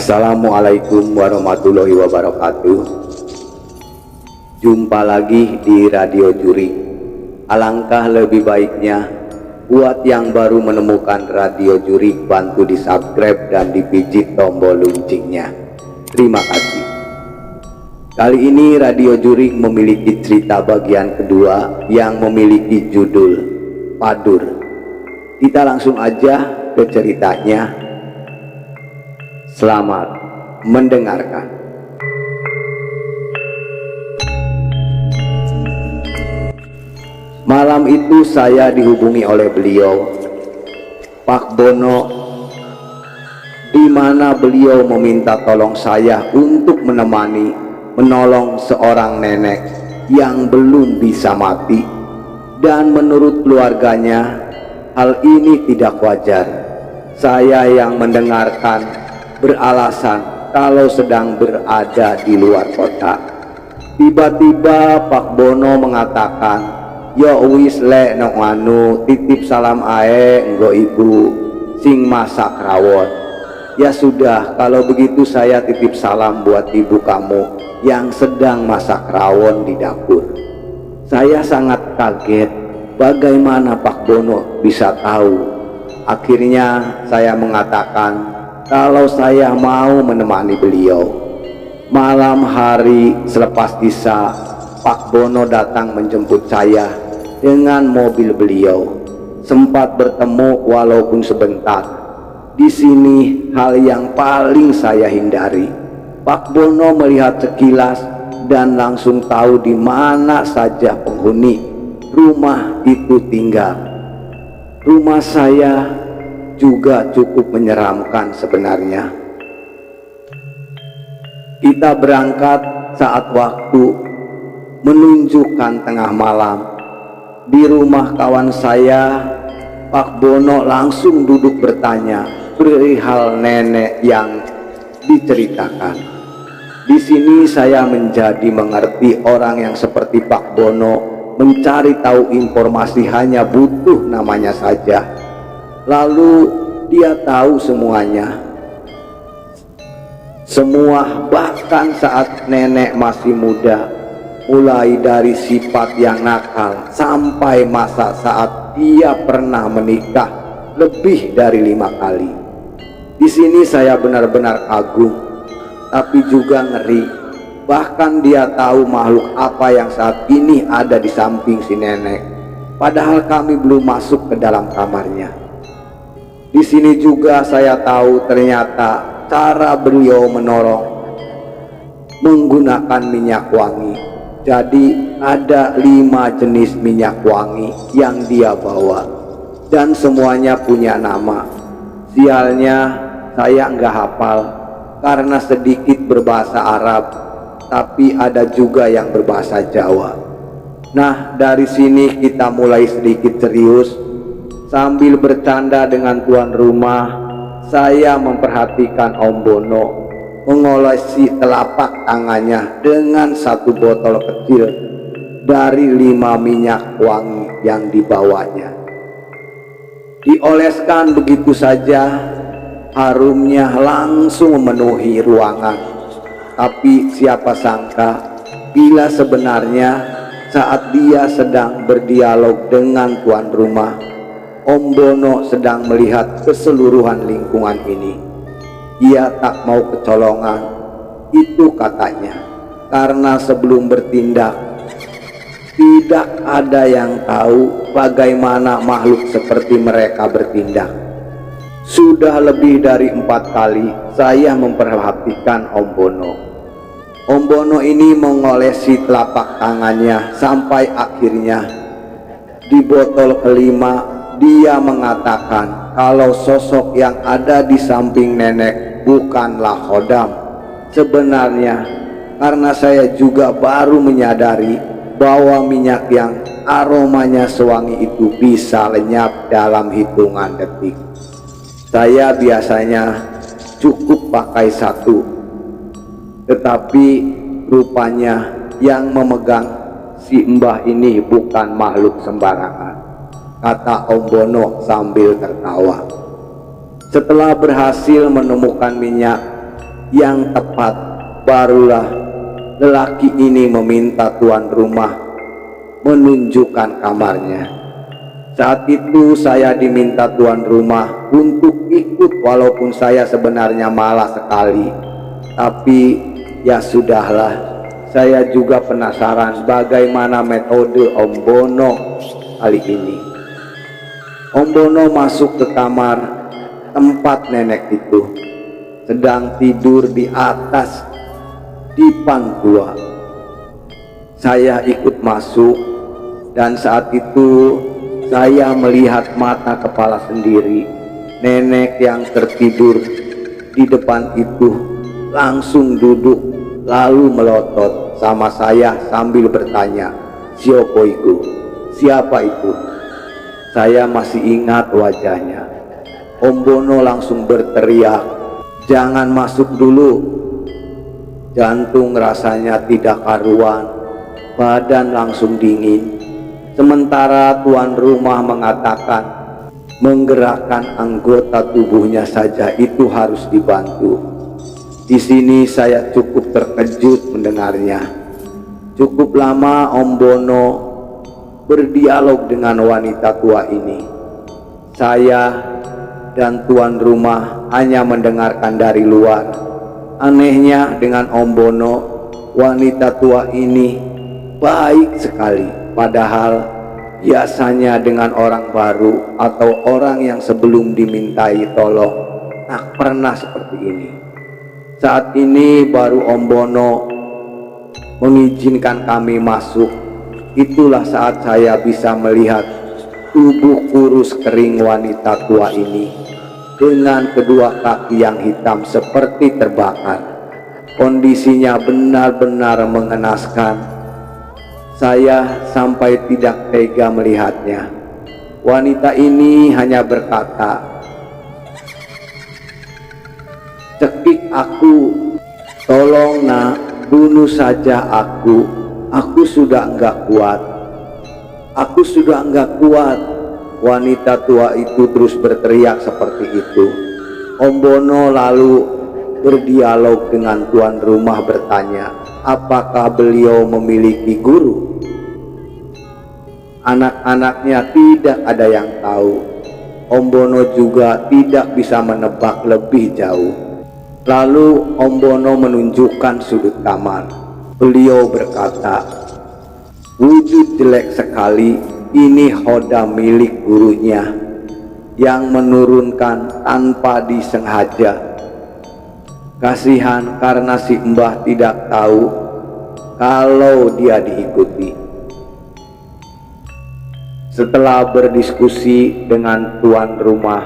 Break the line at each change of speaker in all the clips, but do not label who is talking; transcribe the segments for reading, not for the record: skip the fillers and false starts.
Assalamualaikum warahmatullahi wabarakatuh. Jumpa lagi di Radio Jurik. Alangkah lebih baiknya buat yang baru menemukan Radio Jurik, bantu di subscribe dan dipijit tombol loncengnya. Terima kasih. Kali ini Radio Jurik memiliki cerita bagian kedua yang memiliki judul Padur. Kita langsung aja ke ceritanya. Selamat mendengarkan. Malam itu saya dihubungi oleh beliau, Pak Bono, di mana beliau meminta tolong saya untuk menolong seorang nenek yang belum bisa mati, dan menurut keluarganya hal ini tidak wajar. Saya yang mendengarkan beralasan kalau sedang berada di luar kota. Tiba-tiba Pak Bono mengatakan, "Yo wis le nong anu titip salam ae nggo ibu sing masak rawon." Ya sudah, kalau begitu saya titip salam buat ibu kamu yang sedang masak rawon di dapur. Saya sangat kaget bagaimana Pak Bono bisa tahu. Akhirnya saya mengatakan kalau saya mau menemani beliau. Malam hari selepas isya, Pak Bono datang menjemput saya dengan mobil beliau. Sempat bertemu walaupun sebentar. Di sini hal yang paling saya hindari. Pak Bono melihat sekilas dan langsung tahu di mana saja penghuni rumah itu tinggal. Rumah saya juga cukup menyeramkan sebenarnya. Kita berangkat saat waktu menunjukkan tengah malam. Di rumah kawan saya, Pak Bono langsung duduk bertanya perihal nenek yang diceritakan. Di sini saya menjadi mengerti orang yang seperti Pak Bono mencari tahu informasi hanya butuh namanya saja. Lalu dia tahu semuanya. Semua, bahkan saat nenek masih muda, mulai dari sifat yang nakal sampai masa saat dia pernah menikah lebih dari 5 kali. Di sini saya benar-benar kagum, tapi juga ngeri. Bahkan dia tahu makhluk apa yang saat ini ada di samping si nenek, padahal kami belum masuk ke dalam kamarnya. Di sini juga saya tahu ternyata cara beliau menolong menggunakan minyak wangi. Jadi ada 5 jenis minyak wangi yang dia bawa, dan semuanya punya nama. Sialnya saya nggak hafal karena sedikit berbahasa Arab, tapi ada juga yang berbahasa Jawa. Nah, dari sini kita mulai sedikit serius. Sambil bercanda dengan tuan rumah, saya memperhatikan Om Bono mengolesi telapak tangannya dengan 1 botol kecil dari 5 minyak wangi yang dibawanya. Dioleskan begitu saja, harumnya langsung memenuhi ruangan. Tapi siapa sangka bila sebenarnya saat dia sedang berdialog dengan tuan rumah, Om Bono sedang melihat keseluruhan lingkungan ini. Ia tak mau kecolongan, itu katanya, karena sebelum bertindak tidak ada yang tahu bagaimana makhluk seperti mereka bertindak. Sudah lebih dari 4 kali saya memperhatikan Om Bono. Om Bono ini mengolesi telapak tangannya sampai akhirnya di botol kelima dia mengatakan kalau sosok yang ada di samping nenek bukanlah Khodam. Sebenarnya karena saya juga baru menyadari bahwa minyak yang aromanya sewangi itu bisa lenyap dalam hitungan detik. Saya biasanya cukup pakai 1, tetapi rupanya yang memegang si mbah ini bukan makhluk sembarangan, kata Om Bono sambil tertawa. Setelah berhasil menemukan minyak, yang tepat barulah lelaki ini meminta tuan rumah menunjukkan kamarnya. Saat itu saya diminta tuan rumah untuk ikut, walaupun saya sebenarnya malas sekali. Tapi ya sudahlah, saya juga penasaran bagaimana metode Om Bono kali ini. Om Bono masuk ke kamar tempat nenek itu sedang tidur di atas dipan tua. Saya ikut masuk, dan saat itu saya melihat mata kepala sendiri. Nenek yang tertidur di depan itu langsung duduk lalu melotot sama saya sambil bertanya, "Siapa itu? Siapa itu?" Saya masih ingat wajahnya. Om Bono langsung berteriak, "Jangan masuk dulu." Jantung rasanya tidak karuan, badan langsung dingin. Sementara tuan rumah mengatakan menggerakkan anggota tubuhnya saja itu harus dibantu. Di sini saya cukup terkejut mendengarnya. Cukup lama Om Bono berdialog dengan wanita tua ini. Saya dan tuan rumah hanya mendengarkan dari luar. Anehnya dengan Om Bono, wanita tua ini baik sekali. Padahal biasanya dengan orang baru atau orang yang sebelum dimintai tolong tak pernah seperti ini. Saat ini baru Om Bono mengizinkan kami masuk. Itulah saat saya bisa melihat tubuh kurus kering wanita tua ini dengan kedua kaki yang hitam seperti terbakar. Kondisinya benar-benar mengenaskan. Saya sampai tidak tega melihatnya. Wanita ini hanya berkata, "Cekik aku, tolong nak, bunuh saja aku. Aku sudah enggak kuat. Aku sudah enggak kuat." Wanita tua itu terus berteriak seperti itu. Om Bono lalu berdialog dengan tuan rumah, bertanya, apakah beliau memiliki guru. Anak-anaknya tidak ada yang tahu. Om Bono juga tidak bisa menebak lebih jauh. Lalu Om Bono menunjukkan sudut kamar. Beliau berkata, "Wujud jelek sekali, ini khoda milik gurunya yang menurunkan tanpa disengaja. Kasihan karena si mbah tidak tahu kalau dia diikuti." Setelah berdiskusi dengan tuan rumah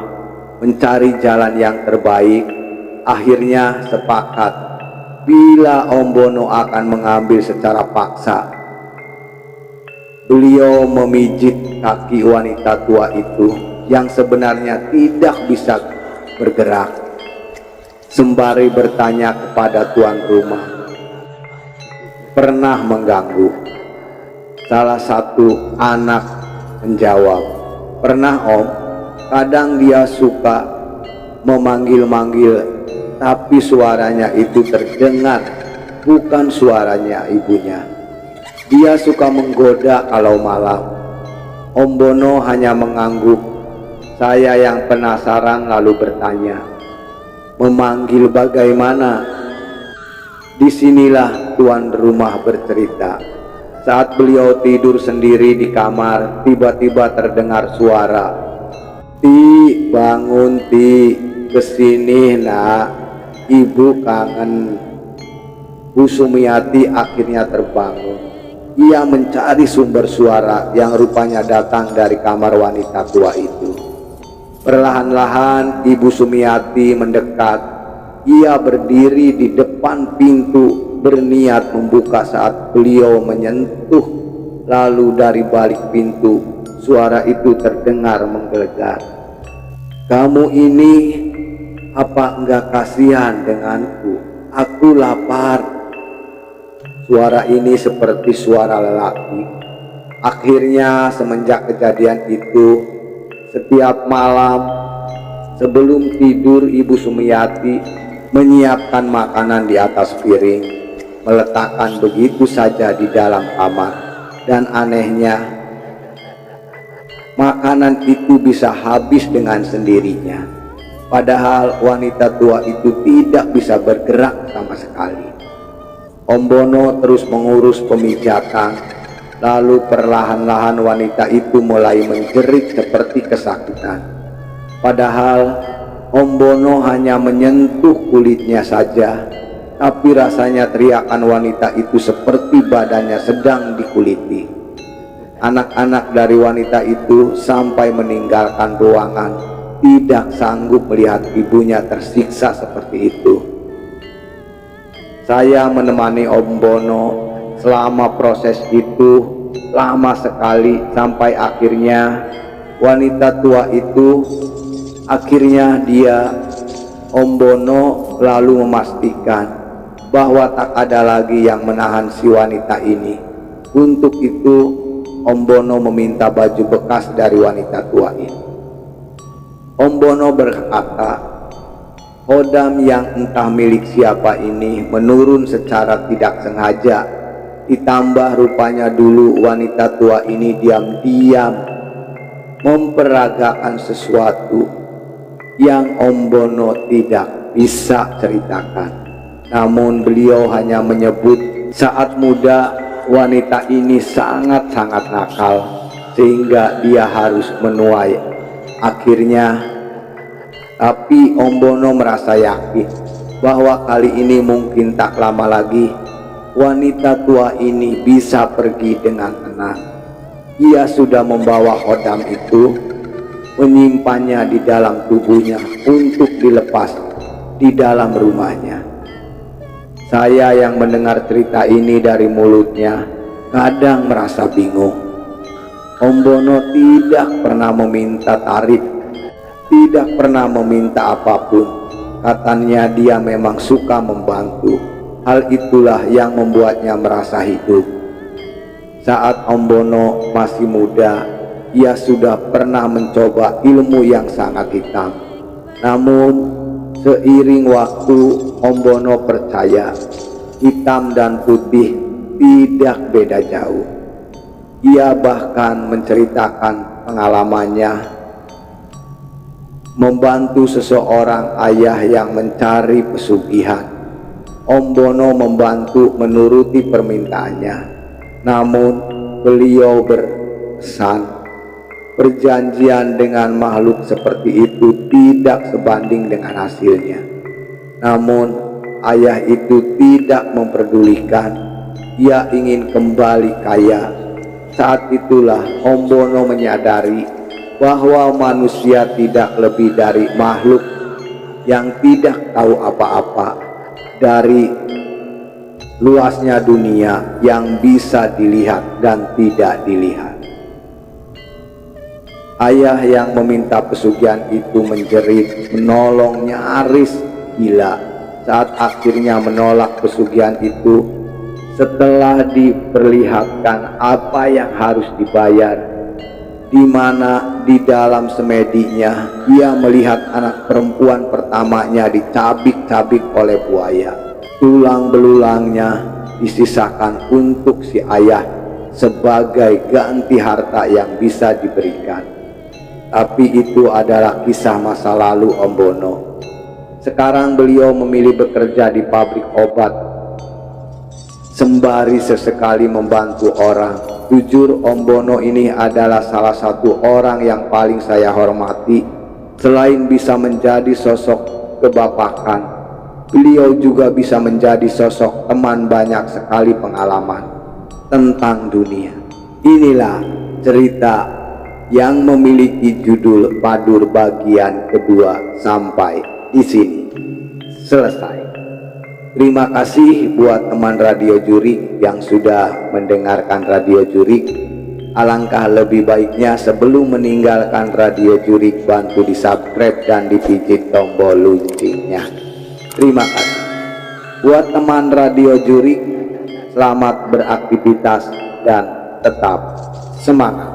mencari jalan yang terbaik, akhirnya sepakat bila Om Bono akan mengambil secara paksa. Beliau memijit kaki wanita tua itu yang sebenarnya tidak bisa bergerak, sembari bertanya kepada tuan rumah, "Pernah mengganggu?" Salah satu anak menjawab, "Pernah Om, kadang dia suka memanggil-manggil, tapi suaranya itu terdengar bukan suaranya ibunya. Dia suka menggoda kalau malam." Om Bono hanya mengangguk. Saya yang penasaran lalu bertanya, "Memanggil bagaimana?" Disinilah tuan rumah bercerita. Saat beliau tidur sendiri di kamar, tiba-tiba terdengar suara, "Ti, bangun Ti, kesini nak, ibu kangen." Bu Sumiati akhirnya terbangun. Ia mencari sumber suara yang rupanya datang dari kamar wanita tua itu. Perlahan-lahan Ibu Sumiati mendekat. Ia berdiri di depan pintu berniat membuka saat beliau menyentuh. Lalu dari balik pintu suara itu terdengar menggelegar, "Kamu ini apa enggak kasihan denganku? Aku lapar." Suara ini seperti suara lelaki. Akhirnya semenjak kejadian itu, setiap malam sebelum tidur Ibu Sumiati menyiapkan makanan di atas piring, meletakkan begitu saja di dalam kamar, dan anehnya makanan itu bisa habis dengan sendirinya. Padahal wanita tua itu tidak bisa bergerak sama sekali. Om Bono terus mengurus pemijatan, lalu perlahan-lahan wanita itu mulai menjerit seperti kesakitan. Padahal Om Bono hanya menyentuh kulitnya saja, tapi rasanya teriakan wanita itu seperti badannya sedang dikuliti. Anak-anak dari wanita itu sampai meninggalkan ruangan, tidak sanggup melihat ibunya tersiksa seperti itu. Saya menemani Om Bono selama proses itu lama sekali, sampai akhirnya wanita tua itu Om Bono lalu memastikan bahwa tak ada lagi yang menahan si wanita ini. Untuk itu Om Bono meminta baju bekas dari wanita tua ini. Om Bono berkata, hodam yang entah milik siapa ini menurun secara tidak sengaja. Ditambah rupanya dulu wanita tua ini diam-diam memperagakan sesuatu yang Om Bono tidak bisa ceritakan. Namun beliau hanya menyebut saat muda wanita ini sangat-sangat nakal sehingga dia harus menuai. Akhirnya tapi Om Bono merasa yakin bahwa kali ini mungkin tak lama lagi wanita tua ini bisa pergi dengan tenang. Ia sudah membawa hodam itu, menyimpannya di dalam tubuhnya untuk dilepas di dalam rumahnya. Saya yang mendengar cerita ini dari mulutnya kadang merasa bingung. Om Bono tidak pernah meminta tarif, tidak pernah meminta apapun. Katanya dia memang suka membantu. Hal itulah yang membuatnya merasa hidup. Saat Om Bono masih muda, ia sudah pernah mencoba ilmu yang sangat hitam. Namun seiring waktu Om Bono percaya hitam dan putih tidak beda jauh. Ia bahkan menceritakan pengalamannya membantu seseorang ayah yang mencari pesugihan. Om Bono membantu menuruti permintaannya, namun beliau berpesan perjanjian dengan makhluk seperti itu tidak sebanding dengan hasilnya. Namun ayah itu tidak memperdulikan, ia ingin kembali kaya. Saat itulah Om Bono menyadari bahwa manusia tidak lebih dari makhluk yang tidak tahu apa-apa dari luasnya dunia yang bisa dilihat dan tidak dilihat. Ayah yang meminta pesugihan itu menjerit, menolong nyaris gila saat akhirnya menolak pesugihan itu setelah diperlihatkan apa yang harus dibayar, di mana di dalam semedinya ia melihat anak perempuan pertamanya dicabik-cabik oleh buaya. Tulang belulangnya disisakan untuk si ayah sebagai ganti harta yang bisa diberikan. Tapi itu adalah kisah masa lalu Om Bono. Sekarang beliau memilih bekerja di pabrik obat, sembari sesekali membantu orang. Jujur Om Bono ini adalah salah satu orang yang paling saya hormati. Selain bisa menjadi sosok kebapakan, beliau juga bisa menjadi sosok teman, banyak sekali pengalaman tentang dunia. Inilah cerita yang memiliki judul Badur bagian kedua sampai di sini selesai. Terima kasih buat teman Radio Jurik yang sudah mendengarkan Radio Jurik. Alangkah lebih baiknya sebelum meninggalkan Radio Jurik bantu di subscribe dan dipijit tombol loncengnya. Terima kasih. Buat teman Radio Jurik, selamat beraktivitas dan tetap semangat.